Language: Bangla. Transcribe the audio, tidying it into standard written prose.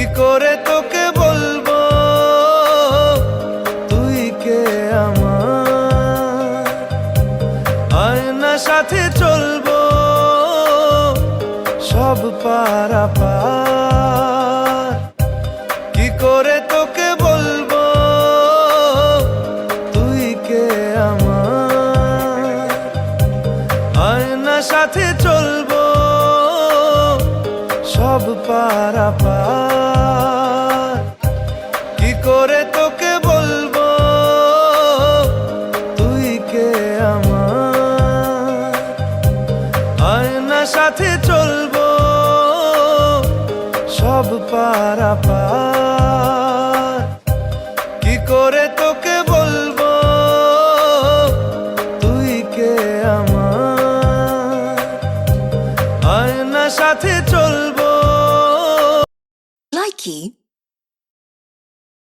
কি করে তোকে বলবো তুই কে আমার, আয়না সাথে চলবো সব পারাপার। কি করে তোকে বলবো তুই কে আমার, আয়না সাথে চলবো সব পারাপার। কি করে তোকে বলবো তুই কে আমার, আয়না সাথে চলবো সব পারাপার। কি করে তোকে বলবো তুই কে আমার, আয়না সাথে চলবো। Likey